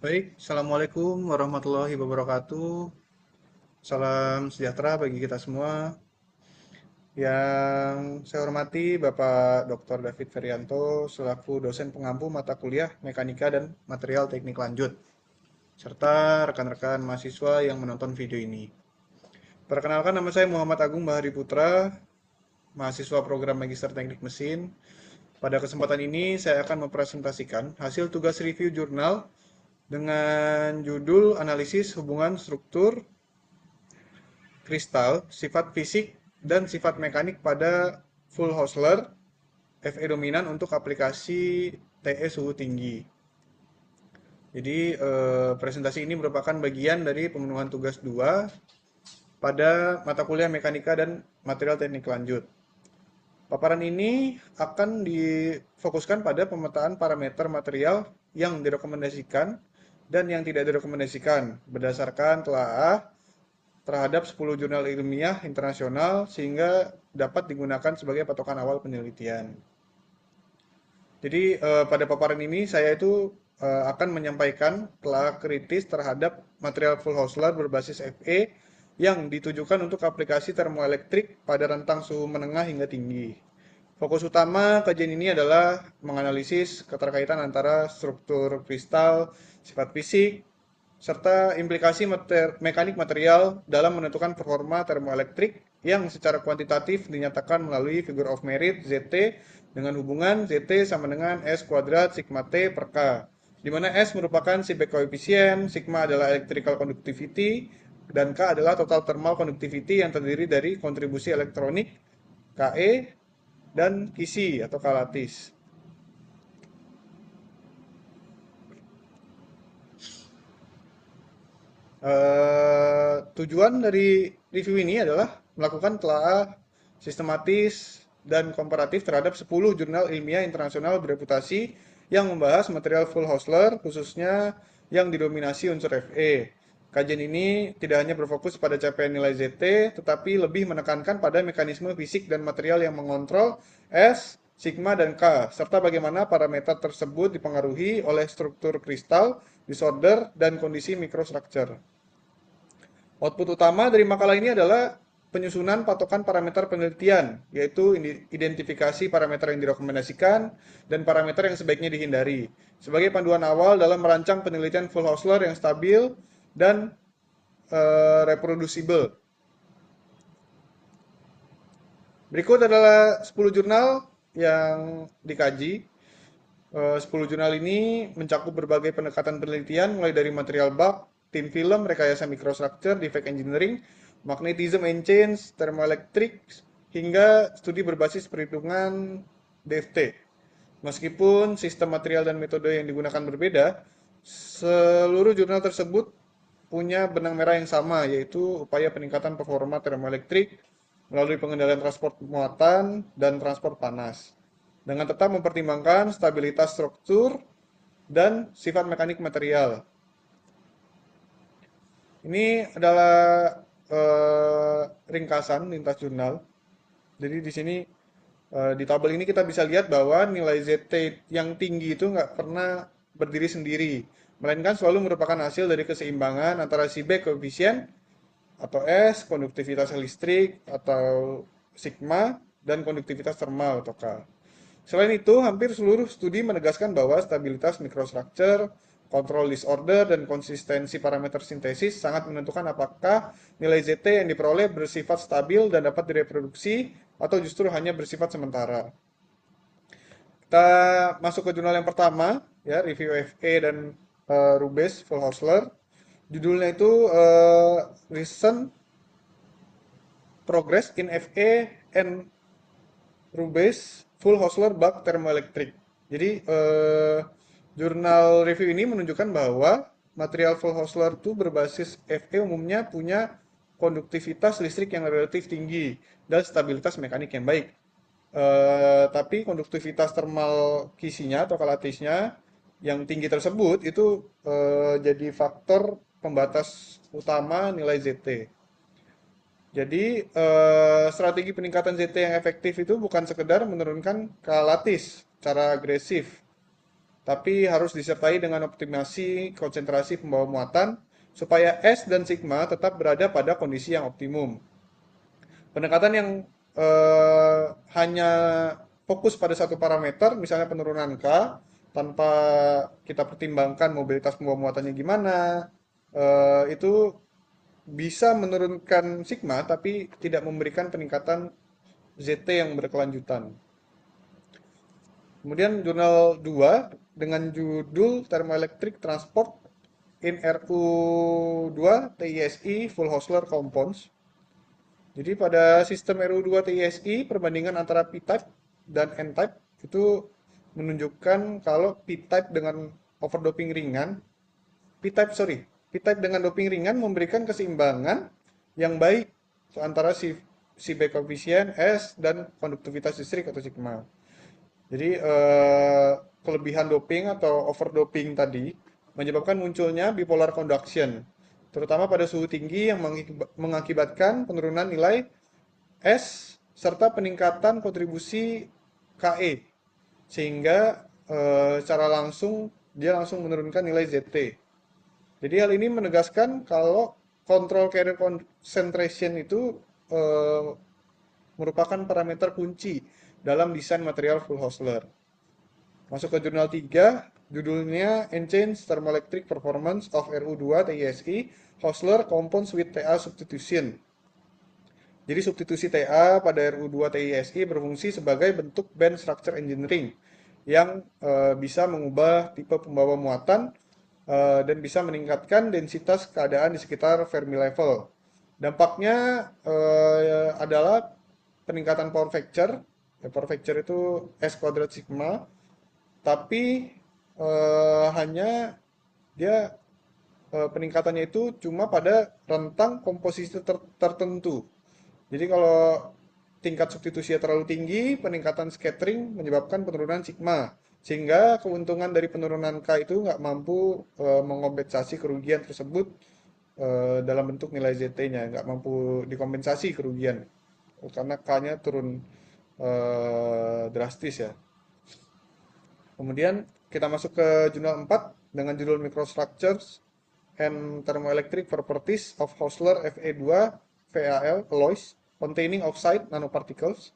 Baik, Assalamualaikum warahmatullahi wabarakatuh. Salam sejahtera bagi kita semua. Yang saya hormati Bapak Dr. David Ferianto selaku dosen pengampu mata kuliah Mekanika dan Material Teknik Lanjut, serta rekan-rekan mahasiswa yang menonton video ini. Perkenalkan, nama saya Muhammad Agung Bahari Putra, mahasiswa program Magister Teknik Mesin. Pada kesempatan ini saya akan mempresentasikan hasil tugas review jurnal dengan judul analisis hubungan struktur kristal, sifat fisik, dan sifat mekanik pada full Hosler Fe dominan untuk aplikasi TE suhu tinggi. Jadi presentasi ini merupakan bagian dari pemenuhan tugas 2 pada mata kuliah Mekanika dan Material Teknik Lanjut. Paparan ini akan difokuskan pada pemetaan parameter material yang direkomendasikan dan yang tidak direkomendasikan berdasarkan telaah terhadap 10 jurnal ilmiah internasional sehingga dapat digunakan sebagai patokan awal penelitian. Jadi pada paparan ini saya itu akan menyampaikan telah kritis terhadap material full Hosler berbasis Fe yang ditujukan untuk aplikasi termoelektrik pada rentang suhu menengah hingga tinggi. Fokus utama kajian ini adalah menganalisis keterkaitan antara struktur kristal, sifat fisik, serta implikasi mekanik material dalam menentukan performa termoelektrik yang secara kuantitatif dinyatakan melalui figure of merit ZT dengan hubungan ZT sama dengan S kuadrat sigma T per K, di mana S merupakan seebeck coefficient, sigma adalah electrical conductivity, dan K adalah total thermal conductivity yang terdiri dari kontribusi elektronik, Ke, dan kisi atau kalatis. Tujuan dari review ini adalah melakukan telaah sistematis dan komparatif terhadap 10 jurnal ilmiah internasional bereputasi yang membahas material full Hosler, khususnya yang didominasi unsur Fe. Kajian ini tidak hanya berfokus pada capaian nilai ZT, tetapi lebih menekankan pada mekanisme fisik dan material yang mengontrol S, sigma, dan K, serta bagaimana parameter tersebut dipengaruhi oleh struktur kristal, disorder, dan kondisi microstructure. Output utama dari makalah ini adalah penyusunan patokan parameter penelitian, yaitu identifikasi parameter yang direkomendasikan dan parameter yang sebaiknya dihindari, sebagai panduan awal dalam merancang penelitian full Hosler yang stabil dan reproducible. Berikut adalah 10 jurnal yang dikaji. 10 jurnal ini mencakup berbagai pendekatan penelitian mulai dari material bulk, thin film, rekayasa microstructure, defect engineering, magnetism and change, thermoelectric, hingga studi berbasis perhitungan DFT. Meskipun sistem material dan metode yang digunakan berbeda, seluruh jurnal tersebut punya benang merah yang sama, yaitu upaya peningkatan performa termoelektrik melalui pengendalian transport muatan dan transport panas, dengan tetap mempertimbangkan stabilitas struktur dan sifat mekanik material. Ini adalah ringkasan lintas jurnal. Jadi di sini di tabel ini kita bisa lihat bahwa nilai ZT yang tinggi itu nggak pernah berdiri sendiri, melainkan selalu merupakan hasil dari keseimbangan antara Seebeck coefficient atau S, konduktivitas listrik atau sigma, dan konduktivitas thermal atau K. Selain itu, hampir seluruh studi menegaskan bahwa stabilitas microstructure, kontrol disorder, dan konsistensi parameter sintesis sangat menentukan apakah nilai ZT yang diperoleh bersifat stabil dan dapat direproduksi atau justru hanya bersifat sementara. Kita masuk ke jurnal yang pertama, ya, review Fe dan Rubes full Hosler. Judulnya itu Recent Progress in Fe and Rubes Full Hosler Bulk Thermoelectric. Jadi jurnal review ini menunjukkan bahwa material full Hosler itu berbasis Fe umumnya punya konduktivitas listrik yang relatif tinggi dan stabilitas mekanik yang baik. Tapi konduktivitas thermal kisinya atau kalatisnya yang tinggi tersebut itu jadi faktor pembatas utama nilai ZT. Jadi strategi peningkatan ZT yang efektif itu bukan sekedar menurunkan kalatis secara agresif, tapi harus disertai dengan optimasi konsentrasi pembawa muatan supaya S dan sigma tetap berada pada kondisi yang optimum. Pendekatan yang hanya fokus pada satu parameter, misalnya penurunan K, tanpa kita pertimbangkan mobilitas pembawa muatannya gimana, itu bisa menurunkan sigma, tapi tidak memberikan peningkatan ZT yang berkelanjutan. Kemudian jurnal 2 dengan judul Thermoelectric Transport in RU2 TISI Full Hosler Compounds. Jadi pada sistem RU2 TISI, perbandingan antara P-type dan N-type itu menunjukkan kalau P-type dengan overdoping ringan, P-type sorry, P-type dengan doping ringan memberikan keseimbangan yang baik antara Seebeck coefficient S dan konduktivitas listrik atau sigma. Jadi kelebihan doping atau overdoping tadi menyebabkan munculnya bipolar conduction, terutama pada suhu tinggi yang mengakibatkan penurunan nilai S serta peningkatan kontribusi KE, sehingga secara langsung dia langsung menurunkan nilai ZT. Jadi hal ini menegaskan kalau control carrier concentration itu eh, merupakan parameter kunci dalam desain material full Hosler. Masuk ke jurnal 3, judulnya Enchained Thermoelectric Performance of RU2 TISI Hosler Compounds with TA Substitution. Jadi substitusi TA pada RU2 TISI berfungsi sebagai bentuk band structure engineering yang bisa mengubah tipe pembawa muatan dan bisa meningkatkan densitas keadaan di sekitar Fermi level. Dampaknya adalah peningkatan power factor. Power factor itu S kuadrat sigma, tapi hanya dia peningkatannya itu cuma pada rentang komposisi tertentu. Jadi kalau tingkat substitusinya terlalu tinggi, peningkatan scattering menyebabkan penurunan sigma. Sehingga keuntungan dari penurunan K itu nggak mampu mengompensasi kerugian tersebut dalam bentuk nilai ZT-nya, nggak mampu dikompensasi kerugian. Karena K-nya turun drastis ya. Kemudian kita masuk ke jurnal 4 dengan judul Microstructures and Thermoelectric Properties of Hosler Fe2 VAL alloys containing oxide nanoparticles.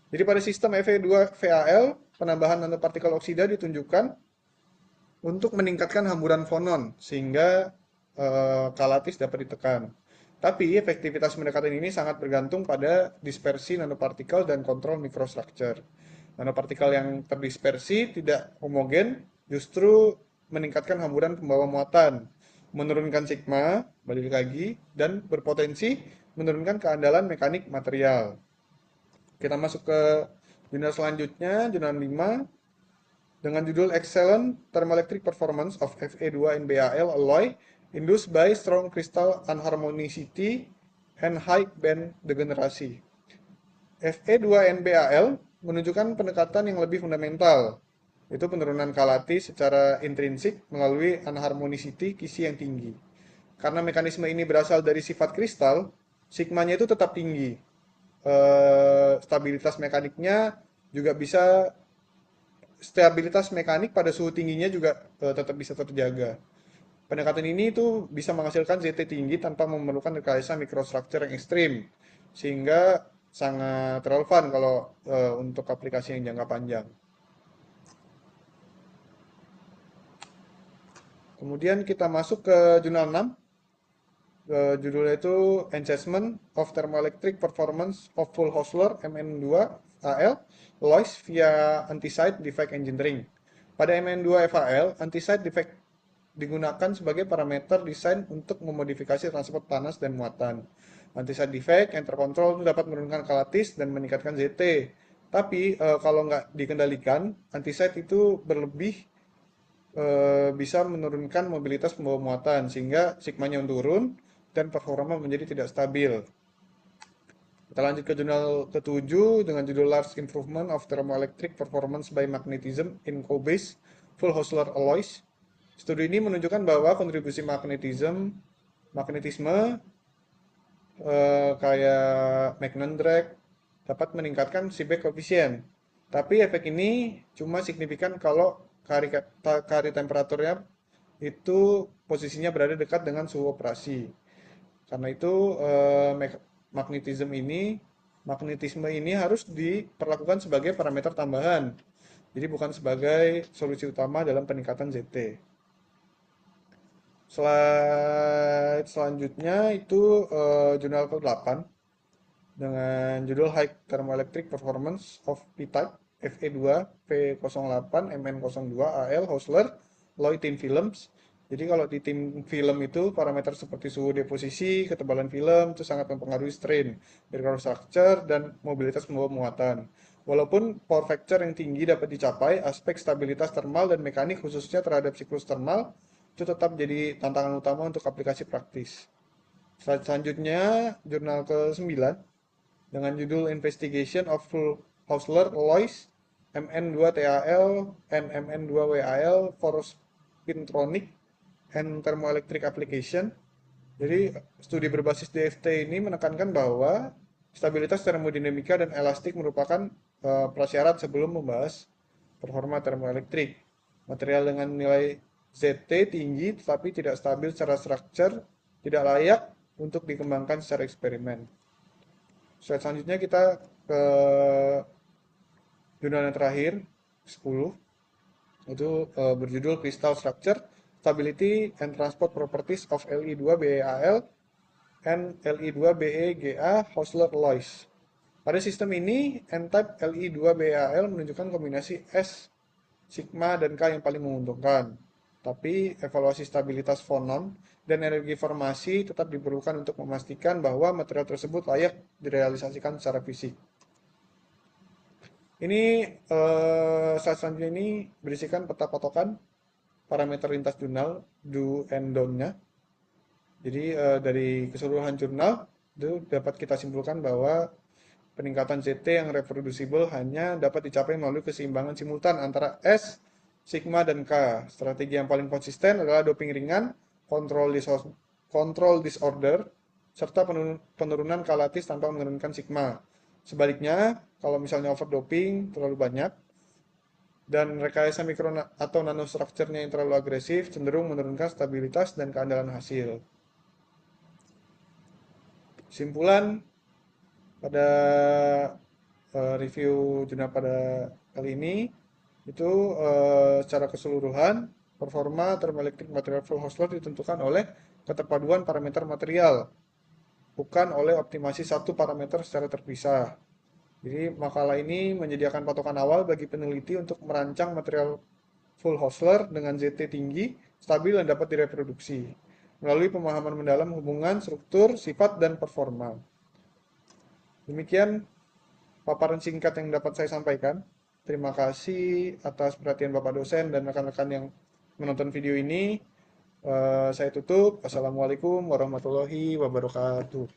Jadi pada sistem Fe2 VAL, penambahan nanopartikel oksida ditunjukkan untuk meningkatkan hamburan fonon sehingga kalatis dapat ditekan. Tapi efektivitas pendekatan ini sangat bergantung pada dispersi nanopartikel dan kontrol microstructure. Nanopartikel yang terdispersi tidak homogen justru meningkatkan hamburan pembawa muatan, menurunkan sigma, balik lagi, dan berpotensi menurunkan keandalan mekanik material. Kita masuk ke jurnal selanjutnya, jurnal 5, dengan judul Excellent Thermoelectric Performance of Fe2NBAl Alloy Induced by Strong Crystal Unharmonicity and High Band Degenerasi. Fe2NBAl menunjukkan pendekatan yang lebih fundamental, yaitu penurunan kalati secara intrinsik melalui unharmonicity kisi yang tinggi. Karena mekanisme ini berasal dari sifat kristal, sigmanya itu tetap tinggi. Stabilitas mekaniknya juga bisa stabilitas mekanik pada suhu tingginya juga tetap bisa terjaga. Pendekatan ini itu bisa menghasilkan ZT tinggi tanpa memerlukan rekayasa microstructure yang ekstrim, sehingga sangat relevan kalau untuk aplikasi yang jangka panjang. Kemudian kita masuk ke jurnal 6, judulnya itu Enhancement of Thermoelectric Performance of Full Hosler MN2 AL Lois via Anti-Side Defect Engineering. Pada MN2 FAL, Anti-Side Defect digunakan sebagai parameter desain untuk memodifikasi transport panas dan muatan. Anti-side defect yang terkontrol itu dapat menurunkan kalatis dan meningkatkan ZT. Tapi kalau nggak dikendalikan, anti-side itu berlebih bisa menurunkan mobilitas pembawa muatan sehingga sigmanya turun dan performa menjadi tidak stabil. Kita lanjut ke jurnal ke-7 dengan judul Large Improvement of Thermoelectric Performance by Magnetism in Co-base Full Hosler Alloys. Studi ini menunjukkan bahwa kontribusi magnetisme kayak Magnon drag dapat meningkatkan Seebeck coefficient. Tapi efek ini cuma signifikan kalau kari temperaturnya itu posisinya berada dekat dengan suhu operasi. Karena itu magnetisme ini harus diperlakukan sebagai parameter tambahan. Jadi bukan sebagai solusi utama dalam peningkatan ZT. Slide selanjutnya itu jurnal ke-8 dengan judul High Thermoelectric Performance of P-Type Fe2 P08 Mn02 AL Hosler Loy Thin Films. Jadi kalau di tim film itu parameter seperti suhu deposisi, ketebalan film itu sangat mempengaruhi strain, microstructure, dan mobilitas pembawa muatan. Walaupun power factor yang tinggi dapat dicapai, aspek stabilitas termal dan mekanik khususnya terhadap siklus termal itu tetap jadi tantangan utama untuk aplikasi praktis. Slide selanjutnya, jurnal ke-9 dengan judul Investigation of Full Hausler Alloys MN2TAL and MN2WAL for Spintronic and Thermoelectric Application. Jadi studi berbasis DFT ini menekankan bahwa stabilitas termodinamika dan elastik merupakan prasyarat sebelum membahas performa termoelektrik. Material dengan nilai ZT tinggi tetapi tidak stabil secara structure tidak layak untuk dikembangkan secara eksperimen. Slide selanjutnya kita ke jurnal yang terakhir, 10. Itu berjudul Crystal Structure, Stability and Transport Properties of Li2BeAl and Li2BeGa Hausler Alloys. Pada sistem ini, N-type Li2BeAl menunjukkan kombinasi S, sigma, dan K yang paling menguntungkan. Tapi evaluasi stabilitas fonon dan energi formasi tetap diperlukan untuk memastikan bahwa material tersebut layak direalisasikan secara fisik. Ini slide selanjutnya ini berisikan peta patokan parameter lintas jurnal do and don't-nya. Jadi dari keseluruhan jurnal itu dapat kita simpulkan bahwa peningkatan ZT yang reproducible hanya dapat dicapai melalui keseimbangan simultan antara S, sigma, dan K. Strategi yang paling konsisten adalah doping ringan, control disorder, serta penurunan kalatis tanpa menurunkan sigma. Sebaliknya, kalau misalnya overdoping terlalu banyak, dan rekayasa mikro atau nanostrukturnya yang terlalu agresif, cenderung menurunkan stabilitas dan keandalan hasil. Simpulan pada review jurnal pada kali ini, itu secara keseluruhan performa thermoelectric material flow Hosler ditentukan oleh keterpaduan parameter material, bukan oleh optimasi satu parameter secara terpisah. Jadi makalah ini menyediakan patokan awal bagi peneliti untuk merancang material full Hosler dengan ZT tinggi, stabil, dan dapat direproduksi melalui pemahaman mendalam hubungan struktur, sifat, dan performa. Demikian paparan singkat yang dapat saya sampaikan. Terima kasih atas perhatian Bapak dosen dan rekan-rekan yang menonton video ini. Saya tutup. Assalamualaikum warahmatullahi wabarakatuh.